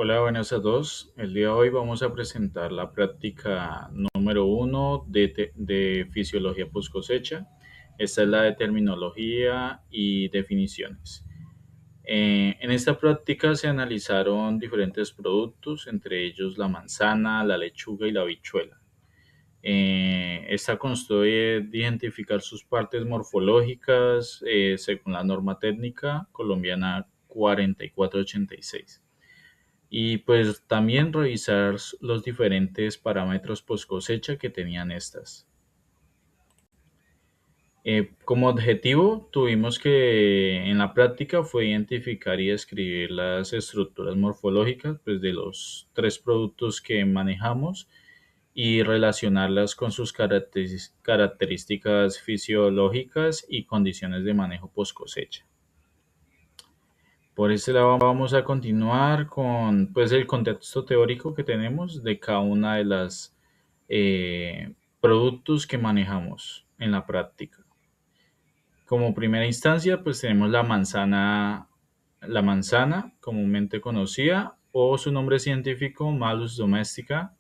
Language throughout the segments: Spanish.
Hola, buenas a todos. El día de hoy vamos a presentar la práctica número uno de fisiología post cosecha. Esta es la de terminología y definiciones. En esta práctica se analizaron diferentes productos, entre ellos la manzana, la lechuga y la habichuela. Esta constó de identificar sus partes morfológicas según la norma técnica colombiana 4486. Y pues también revisar los diferentes parámetros post cosecha que tenían estas. Como objetivo, tuvimos que en la práctica fue identificar y describir las estructuras morfológicas pues, de los tres productos que manejamos y relacionarlas con sus características fisiológicas y condiciones de manejo post cosecha. Por este lado vamos a continuar con pues, el contexto teórico que tenemos de cada una de las productos que manejamos en la práctica. Como primera instancia, pues tenemos la manzana comúnmente conocida o su nombre científico Malus domestica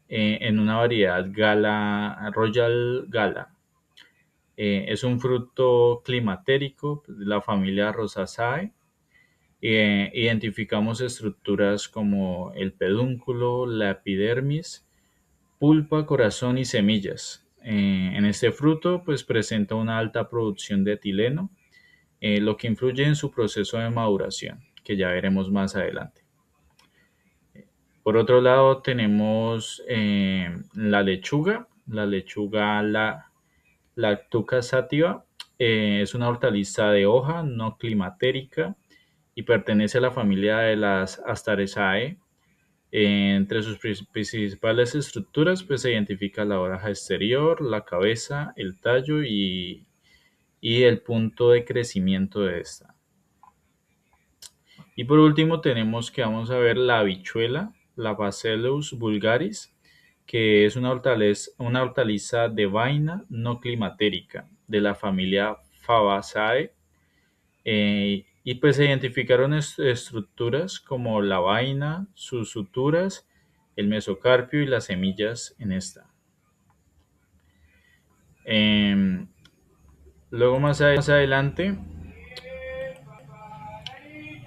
en una variedad Gala, Royal Gala. Es un fruto climatérico de la familia Rosaceae. Identificamos estructuras como el pedúnculo, la epidermis, pulpa, corazón y semillas. En este fruto pues presenta una alta producción de etileno, lo que influye en su proceso de maduración, que ya veremos más adelante. Por otro lado tenemos la Lactuca sativa, es una hortaliza de hoja no climatérica y pertenece a la familia de las Asteraceae. Entre sus principales estructuras pues, se identifica la hoja exterior, la cabeza, el tallo y el punto de crecimiento de esta. Y por último tenemos que vamos a ver la habichuela, la Bacillus vulgaris, que es una hortaliza de vaina no climatérica de la familia Fabaceae. Y pues se identificaron estructuras como la vaina, sus suturas, el mesocarpio y las semillas en esta. Em, Luego más adelante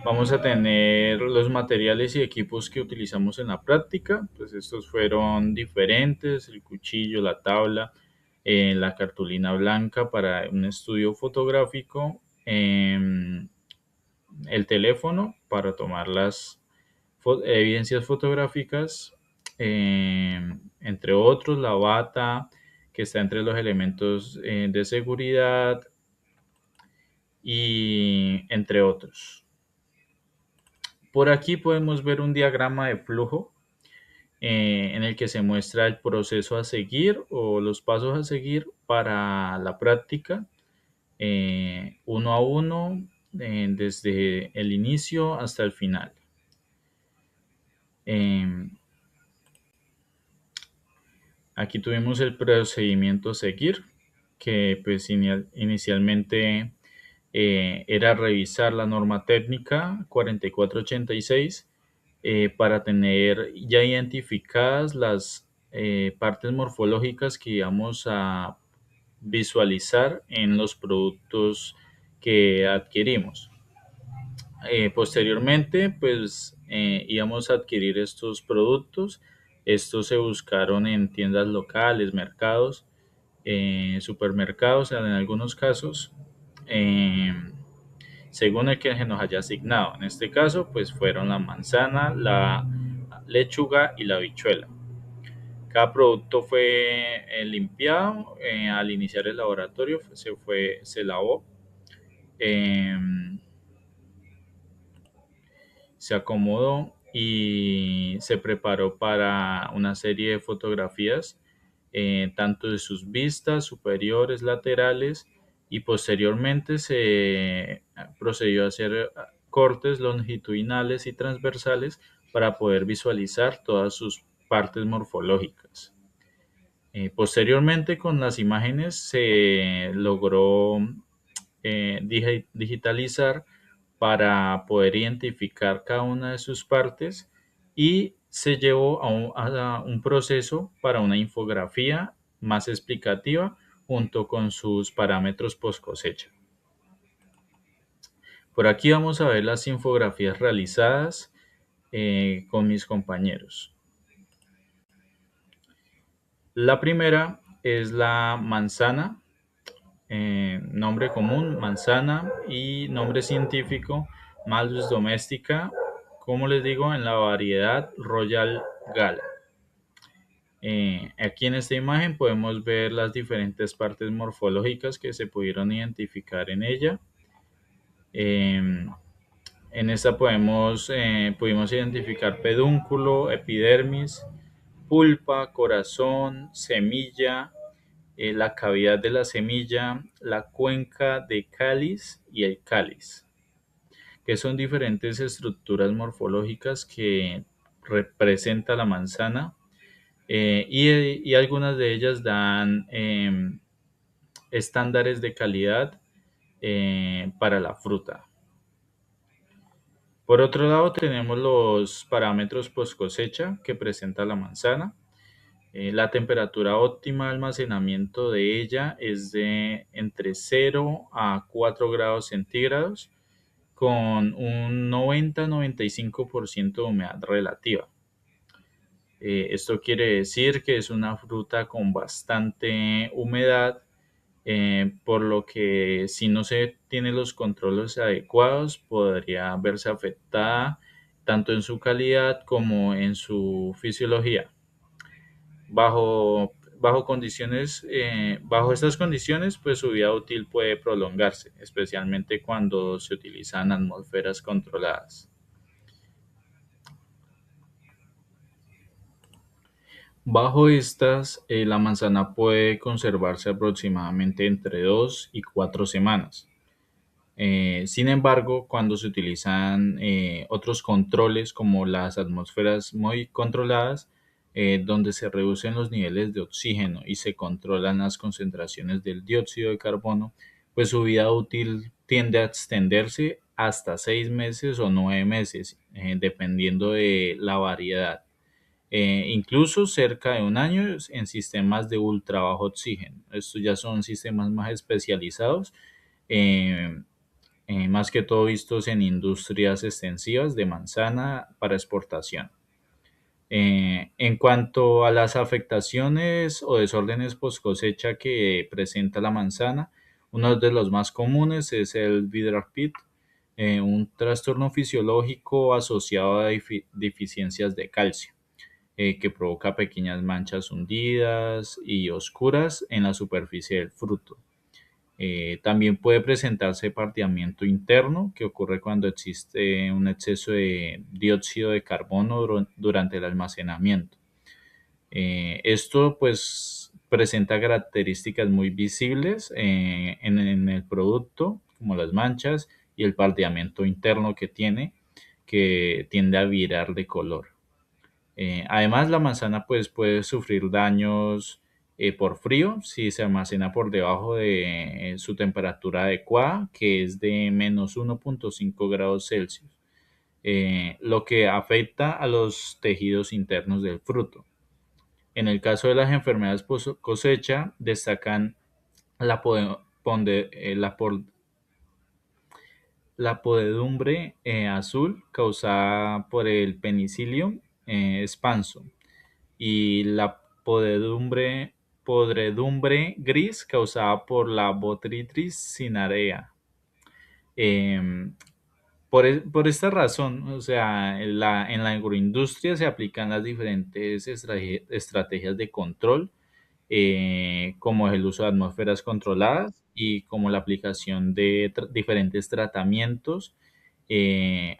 vamos a tener los materiales y equipos que utilizamos en la práctica. Pues estos fueron diferentes: el cuchillo, la tabla, la cartulina blanca para un estudio fotográfico, el teléfono para tomar las evidencias fotográficas, entre otros, la bata, que está entre los elementos de seguridad, y entre otros. Por aquí podemos ver un diagrama de flujo en el que se muestra el proceso a seguir o los pasos a seguir para la práctica, uno a uno, desde el inicio hasta el final. Em, Aquí tuvimos el procedimiento a seguir, que pues inicialmente era revisar la norma técnica 4486 para tener ya identificadas las partes morfológicas que íbamos a visualizar en los productos que adquirimos. Posteriormente, pues íbamos a adquirir estos productos. Estos se buscaron en tiendas locales, mercados, supermercados en algunos casos, eh, según el que se nos haya asignado. En este caso, pues fueron la manzana, la lechuga y la habichuela. Cada producto fue limpiado al iniciar el laboratorio, se lavó. eh, Se acomodó y se preparó para una serie de fotografías, tanto de sus vistas superiores, laterales, y posteriormente se procedió a hacer cortes longitudinales y transversales para poder visualizar todas sus partes morfológicas. Posteriormente, con las imágenes se logró digitalizar para poder identificar cada una de sus partes y se llevó a un proceso para una infografía más explicativa junto con sus parámetros post cosecha. Por aquí vamos a ver las infografías realizadas con mis compañeros. La primera es la manzana, nombre común, manzana, y nombre científico, Malus domestica, como les digo, en la variedad Royal Gala. Aquí en esta imagen podemos ver las diferentes partes morfológicas que se pudieron identificar en ella. Eh, en esta pudimos identificar pedúnculo, epidermis, pulpa, corazón, semilla, la cavidad de la semilla, la cuenca de cáliz y el cáliz, que son diferentes estructuras morfológicas que representa la manzana, y algunas de ellas dan estándares de calidad para la fruta. Por otro lado, tenemos los parámetros post cosecha que presenta la manzana. La temperatura óptima de almacenamiento de ella es de entre 0 a 4 grados centígrados, con un 90-95% de humedad relativa. Esto quiere decir que es una fruta con bastante humedad, por lo que si no se tienen los controles adecuados podría verse afectada tanto en su calidad como en su fisiología. Bajo estas condiciones, pues su vida útil puede prolongarse, especialmente cuando se utilizan atmósferas controladas. Bajo estas, la manzana puede conservarse aproximadamente entre 2 y 4 semanas. Sin embargo, cuando se utilizan otros controles como las atmósferas muy controladas, donde se reducen los niveles de oxígeno y se controlan las concentraciones del dióxido de carbono, pues su vida útil tiende a extenderse hasta 6 meses o 9 meses, dependiendo de la variedad. Incluso cerca de un año en sistemas de ultra bajo oxígeno. Estos ya son sistemas más especializados, eh, más que todo vistos en industrias extensivas de manzana para exportación. En cuanto a las afectaciones o desórdenes post cosecha que presenta la manzana, uno de los más comunes es el bitter pit, un trastorno fisiológico asociado a deficiencias de calcio, que provoca pequeñas manchas hundidas y oscuras en la superficie del fruto. También puede presentarse pardeamiento interno, que ocurre cuando existe un exceso de dióxido de carbono durante el almacenamiento. Esto pues presenta características muy visibles en el producto, como las manchas y el pardeamiento interno que tiene, que tiende a virar de color. Además, la manzana pues, puede sufrir daños por frío si se almacena por debajo de su temperatura adecuada, que es de -1,5 grados Celsius, lo que afecta a los tejidos internos del fruto. En el caso de las enfermedades post cosecha, destacan la, la podedumbre azul causada por el Penicillium expanso y la podredumbre gris causada por la Botrytis cinerea. Em, por esta razón, o sea, en la agroindustria se aplican las diferentes estrategias de control, como el uso de atmósferas controladas y como la aplicación de diferentes tratamientos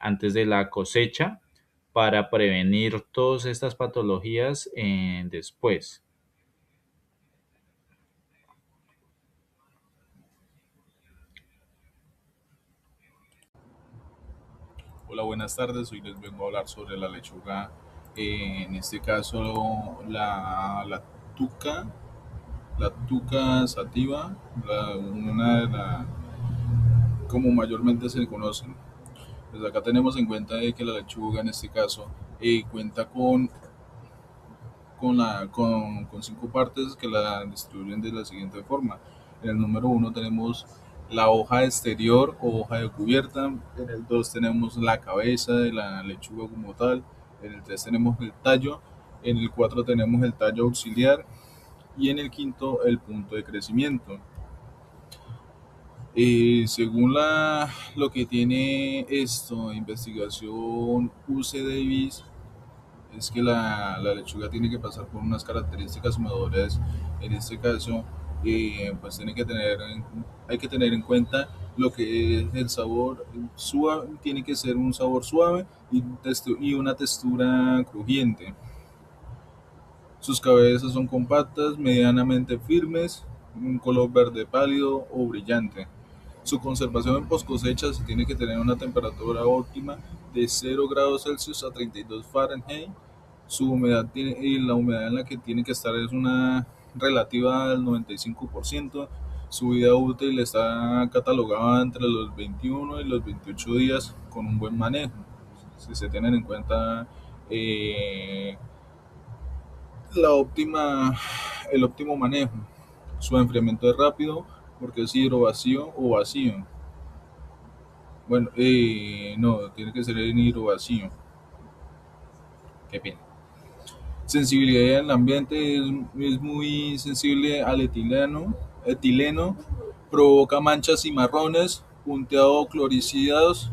antes de la cosecha para prevenir todas estas patologías después. Hola, buenas tardes. Hoy les vengo a hablar sobre la lechuga. En este caso, tuca, la tuca sativa, una de las como mayormente se conocen. Pues acá tenemos en cuenta de que la lechuga, en este caso, Cuenta con cinco partes que la distribuyen de la siguiente forma. En el número uno tenemos la hoja exterior o hoja de cubierta. En el 2 tenemos la cabeza de la lechuga como tal. En el 3 tenemos el tallo. En el 4 tenemos el tallo auxiliar. Y en el quinto el punto de crecimiento. Según lo que tiene esto, investigación UC Davis, es que la lechuga tiene que pasar por unas características maduras. En este caso, pues hay que tener en cuenta lo que es el sabor suave. Tiene que ser un sabor suave y una textura crujiente. Sus cabezas son compactas, medianamente firmes, un color verde pálido o brillante. Su conservación en post cosecha se tiene que tener una temperatura óptima de 0 grados Celsius a 32 Fahrenheit. Su humedad y la humedad en la que tiene que estar es una relativa al 95%. Su vida útil está catalogada entre los 21 y los 28 días con un buen manejo. Si se tienen en cuenta la óptima, el óptimo manejo. Su enfriamiento es rápido porque es hidrovacío o vacío. Bueno, no, tiene que ser en hidrovacío. Qué pena. Sensibilidad al ambiente es muy sensible al etileno, provoca manchas y marrones, punteado cloricidados,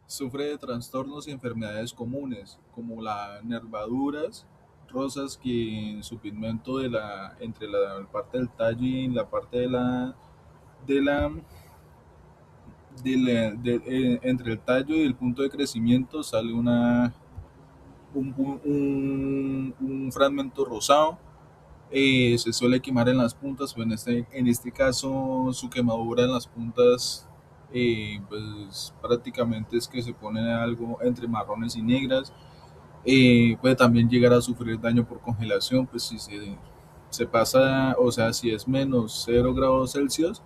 sufre de trastornos y enfermedades comunes como las nervaduras rosas que en su pigmento entre la parte del tallo y la parte de la, entre el tallo y el punto de crecimiento sale un fragmento rosado. Se suele quemar en las puntas, pero en este caso su quemadura en las puntas pues prácticamente es que se pone algo entre marrones y negras. Puede también llegar a sufrir daño por congelación, pues si se pasa, o sea, si es menos 0 grados Celsius,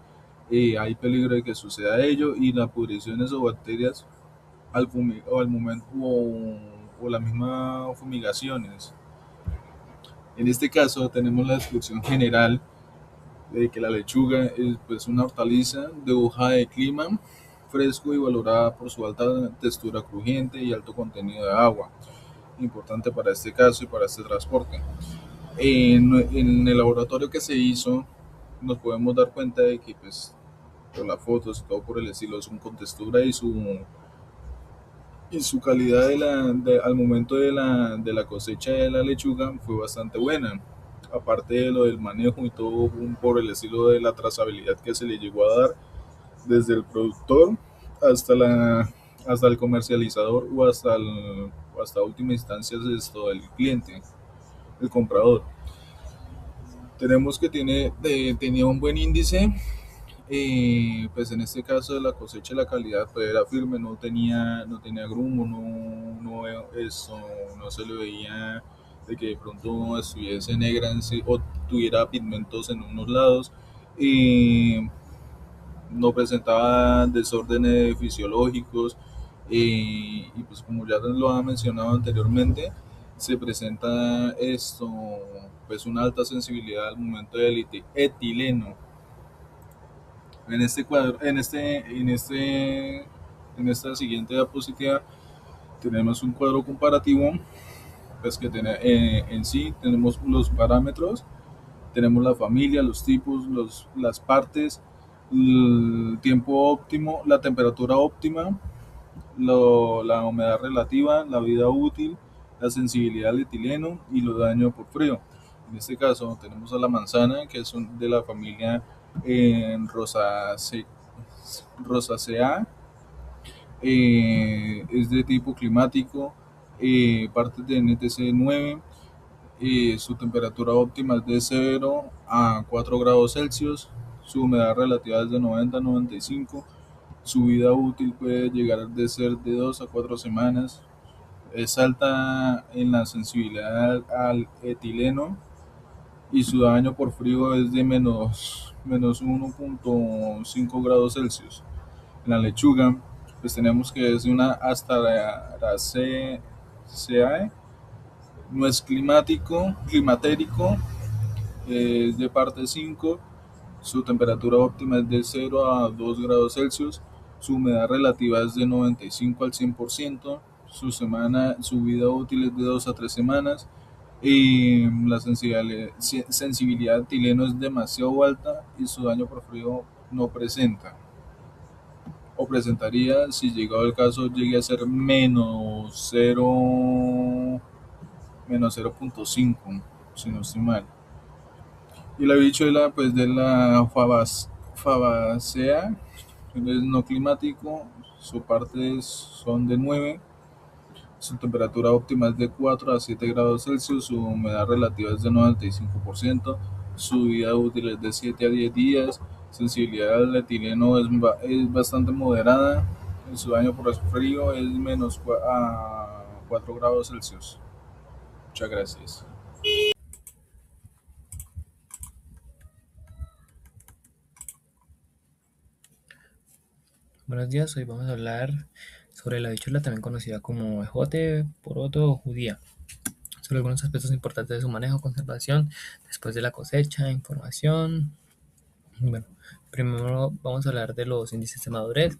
hay peligro de que suceda ello y las pudriciones o bacterias o al momento o las mismas fumigaciones. En este caso tenemos la descripción general de que la lechuga es pues, una hortaliza de hoja de clima fresco y valorada por su alta textura crujiente y alto contenido de agua, importante para este caso y para este transporte. En el laboratorio que se hizo nos podemos dar cuenta de que pues por las fotos y todo por el estilo son con textura y su calidad al momento de la cosecha de la lechuga fue bastante buena. Aparte de lo del manejo y todo por el estilo de la trazabilidad que se le llegó a dar desde el productor hasta hasta el comercializador o hasta última instancia esto del cliente, el comprador. Tenemos que tenía un buen índice, pues en este caso de la cosecha la calidad pues era firme, no tenía grumo, no se le veía de que de pronto estuviese negra en sí, o tuviera pigmentos en unos lados, no presentaba desórdenes fisiológicos, y pues como ya lo ha mencionado anteriormente, se presenta pues una alta sensibilidad al momento del etileno. En este cuadro, en esta siguiente diapositiva tenemos un cuadro comparativo, pues que en sí tenemos los parámetros, tenemos la familia, los tipos, las partes, el tiempo óptimo, la temperatura óptima, la humedad relativa, la vida útil, la sensibilidad al etileno y los daños por frío. En este caso tenemos a la manzana, que es de la familia Rosaceae, es de tipo climático, parte de NTC 9, su temperatura óptima es de 0 a 4 grados Celsius, su humedad relativa es de 90 a 95, su vida útil puede llegar a ser de 2 a 4 semanas, es alta en la sensibilidad al etileno y su daño por frío es de menos 1.5 grados Celsius. En la lechuga pues tenemos que es una Asteraceae, no es climatérico, es de parte 5. Su temperatura óptima es de 0 a 2 grados Celsius. Su humedad relativa es de 95 al 100%. Su vida útil es de 2 a 3 semanas. Y la sensibilidad al etileno es demasiado alta y su daño por frío no presenta. O presentaría, si llegado el caso, llegue a ser -0.5, si no estoy mal. Y la bichuela, pues de la Fabaceae, es no climático, sus partes son de 9, su temperatura óptima es de 4 a 7 grados Celsius, su humedad relativa es de 95%, su vida útil es de 7 a 10 días, sensibilidad al etileno es bastante moderada, su daño por el frío es a 4 grados Celsius. Muchas gracias. Buenos días, hoy vamos a hablar sobre la habichuela, también conocida como ejote, poroto o judía, sobre algunos aspectos importantes de su manejo, conservación, después de la cosecha, información. Bueno, primero vamos a hablar de los índices de madurez.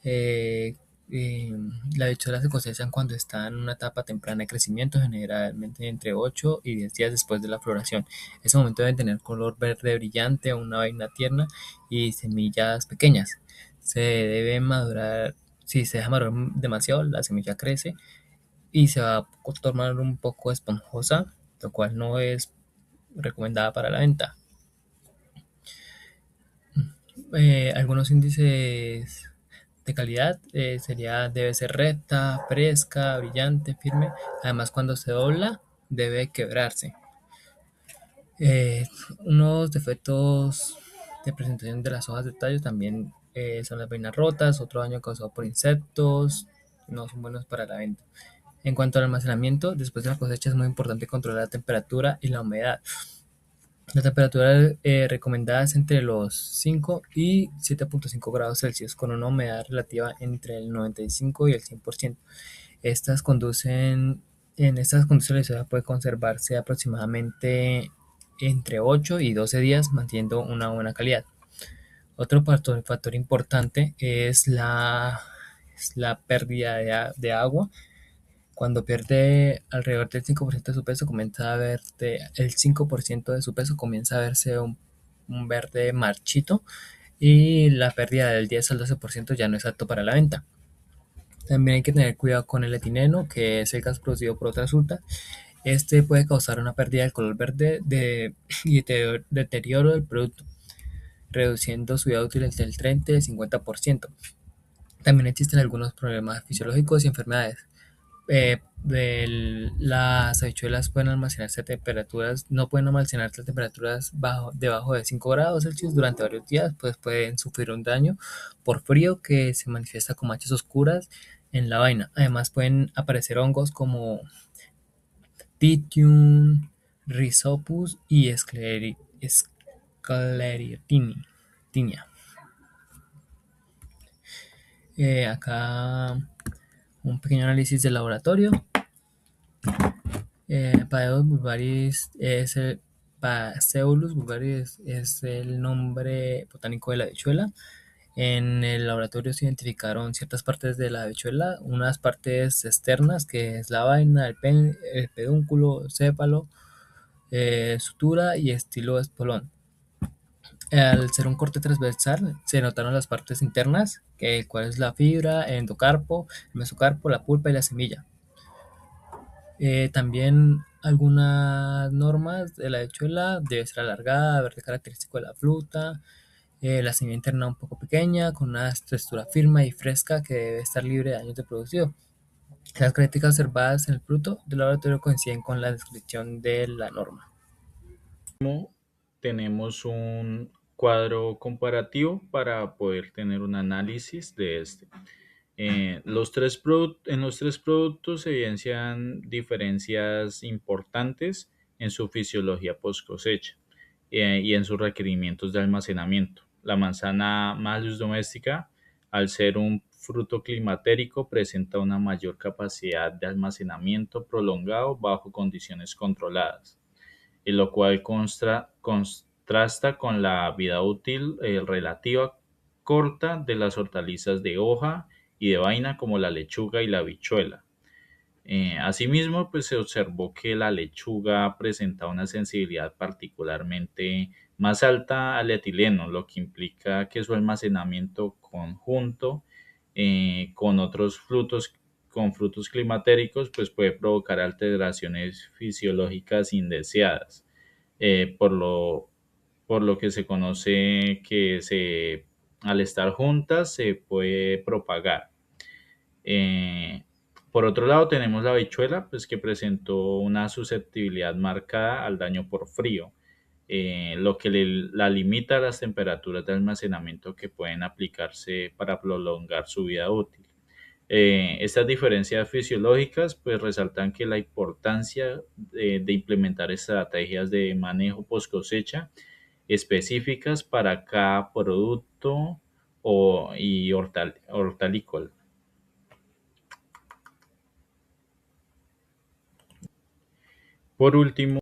Eh, eh, la habichuela se cosechan cuando está en una etapa temprana de crecimiento, generalmente entre 8 y 10 días después de la floración. Ese momento deben tener color verde brillante, una vaina tierna y semillas pequeñas. Se debe madurar, si se deja madurar demasiado, la semilla crece y se va a tornar un poco esponjosa, lo cual no es recomendada para la venta. Algunos índices de calidad debe ser recta, fresca, brillante, firme. Además, cuando se dobla, debe quebrarse. Eh, Unos defectos de presentación de las hojas de tallo también son las vainas rotas, otro daño causado por insectos, no son buenos para la venta. En cuanto al almacenamiento, después de la cosecha es muy importante controlar la temperatura y la humedad. La temperatura recomendada es entre los 5 y 7.5 grados Celsius, con una humedad relativa entre el 95 y el 100%. Estas conducen, en estas condiciones la soya puede conservarse aproximadamente entre 8 y 12 días, manteniendo una buena calidad. Otro factor importante es la pérdida de agua. Cuando pierde alrededor del 5% de su peso, el 5% de su peso comienza a verse un verde marchito y la pérdida del 10 al 12% ya no es apto para la venta. También hay que tener cuidado con el etileno, que es el gas producido por otras frutas. Este puede causar una pérdida del color verde y deterioro del producto, reduciendo su vida útil entre el 30 y el 50%. También existen algunos problemas fisiológicos y enfermedades. Las habichuelas pueden almacenarse a temperaturas, no pueden almacenarse a temperaturas debajo de 5 grados Celsius durante varios días, pues pueden sufrir un daño por frío que se manifiesta con manchas oscuras en la vaina. Además pueden aparecer hongos como Pythium, Rhizopus y Sclerotinia. Acá un pequeño análisis de laboratorio. Phaseolus vulgaris es el nombre botánico de la habichuela. En el laboratorio se identificaron ciertas partes de la habichuela, unas partes externas, que es la vaina, el pedúnculo, cépalo, sutura y estilo espolón. Al ser un corte transversal, se notaron las partes internas, cuál es la fibra, el endocarpo, el mesocarpo, la pulpa y la semilla. También algunas normas de la habichuela: debe ser alargada, verde característico de la fruta, la semilla interna un poco pequeña, con una textura firme y fresca que debe estar libre de daños de producido. Las características observadas en el fruto del laboratorio coinciden con la descripción de la norma. Tenemos un cuadro comparativo para poder tener un análisis de este. En los tres productos se evidencian diferencias importantes en su fisiología post cosecha y en sus requerimientos de almacenamiento. La manzana Malus domestica, al ser un fruto climatérico presenta una mayor capacidad de almacenamiento prolongado bajo condiciones controladas, y lo cual contrasta con la vida útil relativa corta de las hortalizas de hoja y de vaina como la lechuga y la habichuela. Asimismo, pues se observó que la lechuga presenta una sensibilidad particularmente más alta al etileno, lo que implica que su almacenamiento conjunto con otros frutos, con frutos climatéricos, pues puede provocar alteraciones fisiológicas indeseadas, eh, por lo, por lo que se conoce que al estar juntas se puede propagar. Eh, por otro lado, tenemos la habichuela, pues que presentó una susceptibilidad marcada al daño por frío, lo que la limita a las temperaturas de almacenamiento que pueden aplicarse para prolongar su vida útil. Estas diferencias fisiológicas pues resaltan que la importancia de implementar estrategias de manejo post cosecha específicas para cada producto y hortalícola. Por último,